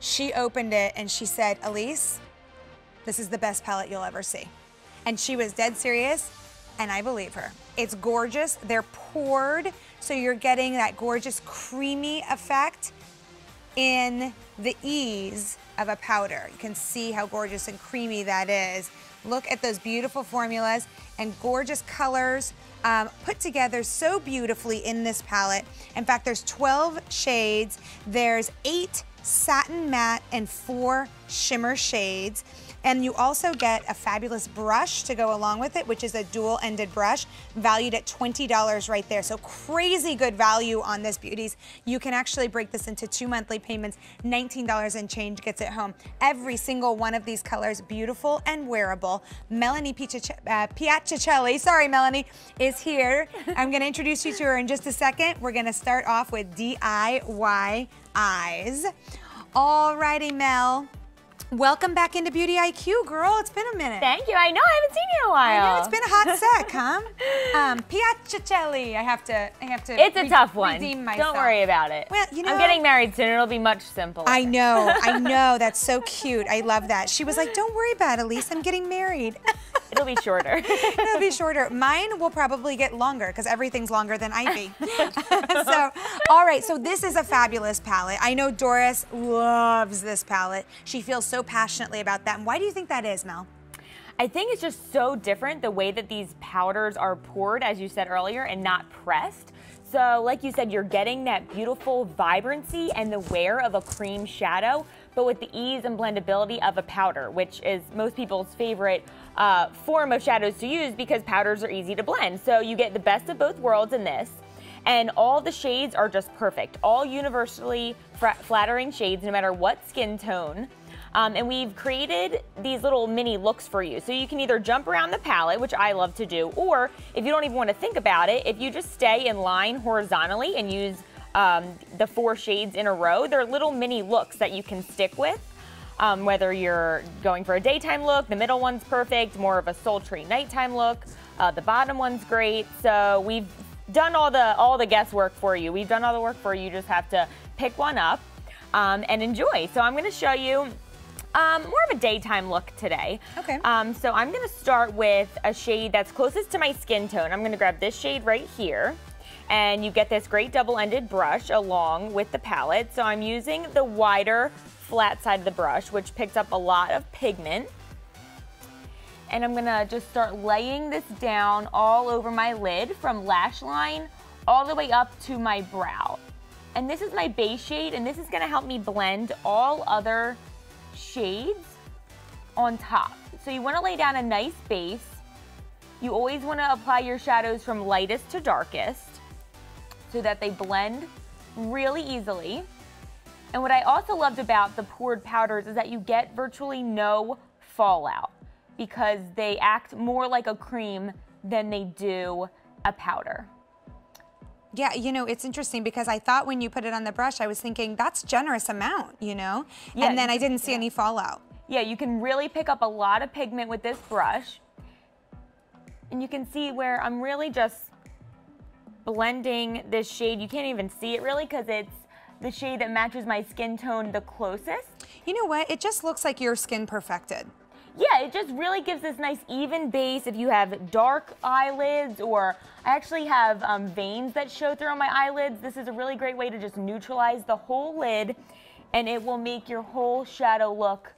she opened it and she said, Elise, this is the best palette you'll ever see. And she was dead serious, and I believe her. It's gorgeous. They're poured, so you're getting that gorgeous creamy effect in the ease of a powder. You can see how gorgeous and creamy that is. Look at those beautiful formulas and gorgeous colors put together so beautifully in this palette. In fact, there's 12 shades. There's 8 satin matte and 4 shimmer shades. And you also get a fabulous brush to go along with it, which is a dual-ended brush, valued at $20 right there. So crazy good value on this, beauties. You can actually break this into 2 monthly payments. $19 and change gets it home. Every single one of these colors, beautiful and wearable. Melanie Piacicelli, sorry Melanie, is here. I'm gonna introduce you to her in just a second. We're gonna start off with DIY eyes. Alrighty, Mel. Welcome back into Beauty IQ, girl. It's been a minute. Thank you. I know. I haven't seen you in a while. I know, it's been a hot sec, huh? Piacicelli. I have to. It's a tough one. Redeem myself. Don't worry about it. Well, you know, I'm getting married soon. It'll be much simpler. I know. That's so cute. I love that. She was like, "Don't worry about it, Elise. I'm getting married." It'll be shorter. It'll be shorter. Mine will probably get longer because everything's longer than Ivy. So, all right. So this is a fabulous palette. I know Doris loves this palette. She feels so passionately about that. And why do you think that is, Mel? I think it's just so different the way that these powders are poured, as you said earlier, and not pressed. So like you said, you're getting that beautiful vibrancy and the wear of a cream shadow, but with the ease and blendability of a powder, which is most people's favorite form of shadows to use because powders are easy to blend. So you get the best of both worlds in this. And all the shades are just perfect. All universally flattering shades, no matter what skin tone. And we've created these little mini looks for you. So you can either jump around the palette, which I love to do, or if you don't even want to think about it, if you just stay in line horizontally and use the 4 shades in a row, they're little mini looks that you can stick with. Whether you're going for a daytime look, the middle one's perfect, more of a sultry nighttime look, the bottom one's great. So we've done all the guesswork for you. We've done all the work for you. You just have to pick one up and enjoy. So I'm going to show you more of a daytime look today. Okay. So I'm going to start with a shade that's closest to my skin tone. I'm going to grab this shade right here. And you get this great double-ended brush along with the palette. So I'm using the wider flat side of the brush, which picks up a lot of pigment. And I'm gonna just start laying this down all over my lid from lash line all the way up to my brow. And this is my base shade, and this is gonna help me blend all other shades on top. So you wanna lay down a nice base. You always wanna apply your shadows from lightest to darkest so that they blend really easily. And what I also loved about the poured powders is that you get virtually no fallout because they act more like a cream than they do a powder. Yeah, you know, it's interesting because I thought when you put it on the brush, I was thinking that's generous amount, you know? Yeah, and then I didn't see any fallout. Yeah, you can really pick up a lot of pigment with this brush. And you can see where I'm really just blending this shade. You can't even see it really because it's the shade that matches my skin tone the closest. You know what? It just looks like your skin perfected. Yeah, it just really gives this nice even base. If you have dark eyelids, or I actually have veins that show through on my eyelids, this is a really great way to just neutralize the whole lid, and it will make your whole shadow look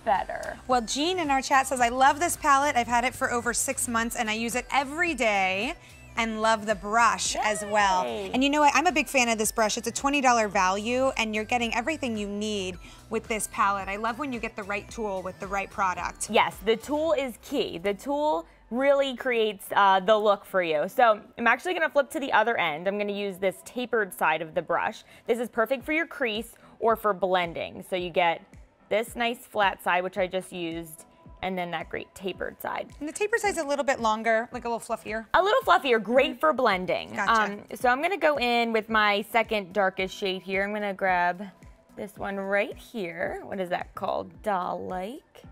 better. Well, Jean in our chat says, I love this palette. I've had it for over 6 months and I use it every day. And love the brush Yay. As well. And you know what? I'm a big fan of this brush. It's a $20 value and you're getting everything you need with this palette. I love when you get the right tool with the right product. Yes, the tool is key. The tool really creates the look for you. So I'm actually gonna flip to the other end. I'm gonna use this tapered side of the brush. This is perfect for your crease or for blending. So you get this nice flat side, which I just used, and then that great tapered side. And the tapered side's a little bit longer, like a little fluffier. A little fluffier, great for blending. Gotcha. So I'm gonna go in with my second darkest shade here. I'm gonna grab this one right here. What is that called? Doll-like.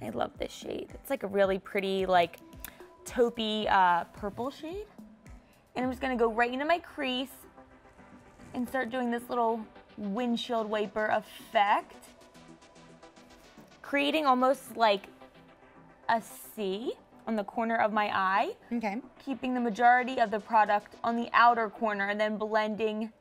I love this shade. It's like a really pretty, like, taupey purple shade. And I'm just gonna go right into my crease and start doing this little windshield wiper effect, creating almost like a C on the corner of my eye. Okay. Keeping the majority of the product on the outer corner and then blending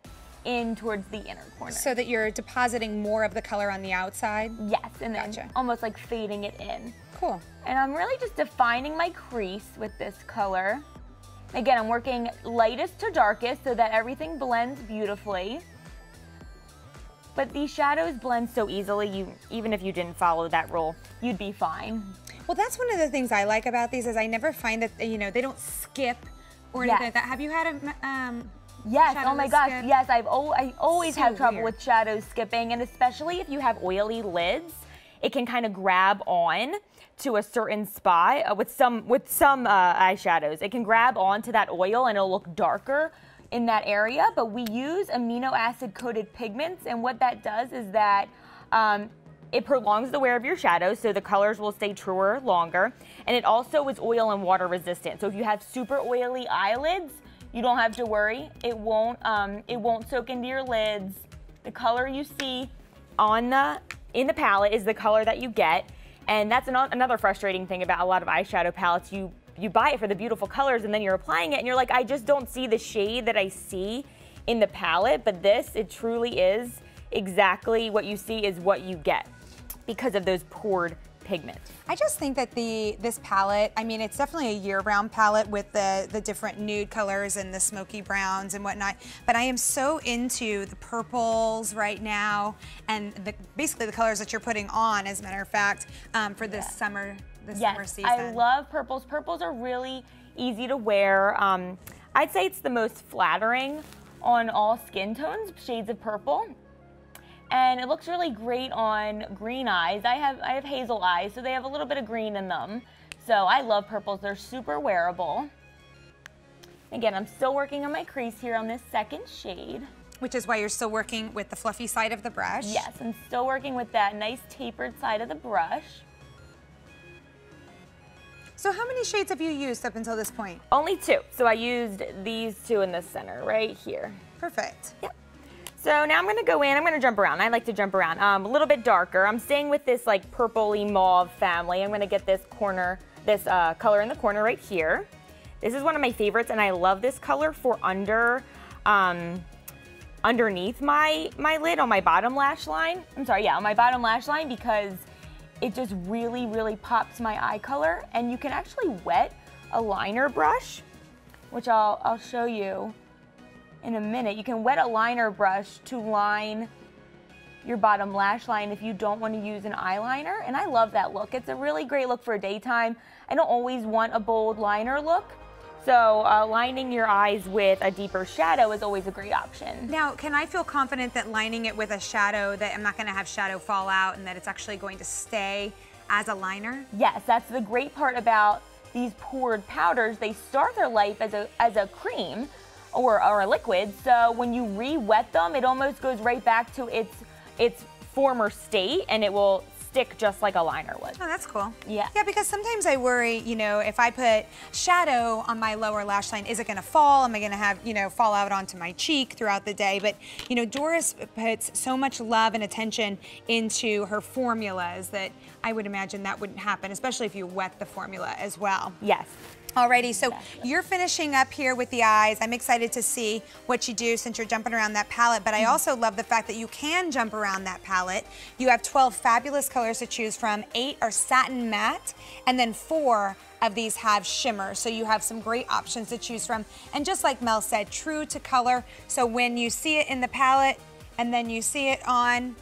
in towards the inner corner. So that you're depositing more of the color on the outside? Yes, and then almost like fading it in. Cool. And I'm really just defining my crease with this color. Again, I'm working lightest to darkest so that everything blends beautifully. But these shadows blend so easily, even if you didn't follow that rule, you'd be fine. Well, that's one of the things I like about these is I never find that, you know, they don't skip or anything like that. Have you had a yes, oh my gosh, yes, I always So have trouble weird. with shadows skipping, and especially if you have oily lids, it can kind of grab on to a certain spot with some eyeshadows. It can grab onto that oil and it'll look darker in that area, but we use amino acid coated pigments, and what that does is that it prolongs the wear of your shadows, so the colors will stay truer longer, and it also is oil and water resistant. So if you have super oily eyelids, you don't have to worry. It won't soak into your lids. The color you see in the palette is the color that you get, and that's another frustrating thing about a lot of eyeshadow palettes. You buy it for the beautiful colors, and then you're applying it, and you're like, I just don't see the shade that I see in the palette. But this, it truly is exactly what you see is what you get because of those poured pigments. I just think that this palette, I mean, it's definitely a year-round palette with the different nude colors and the smoky browns and whatnot, but I am so into the purples right now and basically the colors that you're putting on, as a matter of fact, for this summer season. I love purples. Purples are really easy to wear. I'd say it's the most flattering on all skin tones, shades of purple. And it looks really great on green eyes. I have hazel eyes, so they have a little bit of green in them. So I love purples. They're super wearable. Again, I'm still working on my crease here on this second shade. Which is why you're still working with the fluffy side of the brush. Yes, I'm still working with that nice tapered side of the brush. So how many shades have you used up until this point? Only 2. So I used these 2 in the center, right here. Perfect. Yep. So now I'm going to go in, I'm going to jump around. I like to jump around. A little bit darker. I'm staying with this like purpley mauve family. I'm going to get this color in the corner right here. This is one of my favorites, and I love this color for underneath my lid on my bottom lash line. On my bottom lash line, because it just really, really pops my eye color. And you can actually wet a liner brush, which I'll show you in a minute. You can wet a liner brush to line your bottom lash line if you don't want to use an eyeliner, and I love that look. It's a really great look for daytime. I don't always want a bold liner look, so lining your eyes with a deeper shadow is always a great option. Now, can I feel confident that lining it with a shadow, that I'm not going to have shadow fall out and that it's actually going to stay as a liner? Yes, that's the great part about these poured powders. They start their life as a cream, or a liquid, so when you re-wet them, it almost goes right back to its former state, and it will stick just like a liner would. Oh, that's cool. Yeah. Yeah, because sometimes I worry, you know, if I put shadow on my lower lash line, is it gonna fall? Am I gonna have, you know, fall out onto my cheek throughout the day? But, you know, Doris puts so much love and attention into her formulas that I would imagine that wouldn't happen, especially if you wet the formula as well. Yes. Alrighty, so you're finishing up here with the eyes. I'm excited to see what you do since you're jumping around that palette, but I also love the fact that you can jump around that palette. You have 12 fabulous colors to choose from. 8 are satin matte, and then 4 of these have shimmer, so you have some great options to choose from. And just like Mel said, true to color, so when you see it in the palette and then you see it on,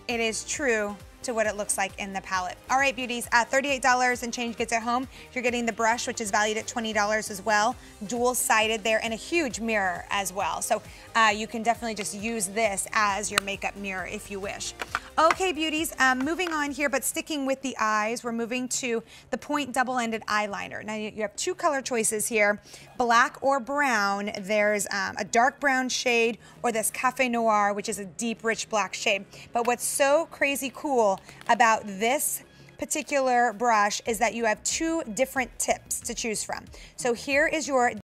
it is true to what it looks like in the palette. All right, beauties, $38 and change gets it home. You're getting the brush, which is valued at $20 as well, dual-sided there, and a huge mirror as well. So you can definitely just use this as your makeup mirror if you wish. Okay, beauties, moving on here, but sticking with the eyes, we're moving to the point double-ended eyeliner. Now you have 2 color choices here, black or brown. There's a dark brown shade or this Cafe Noir, which is a deep, rich black shade. But what's so crazy cool about this particular brush is that you have 2 different tips to choose from. So here is your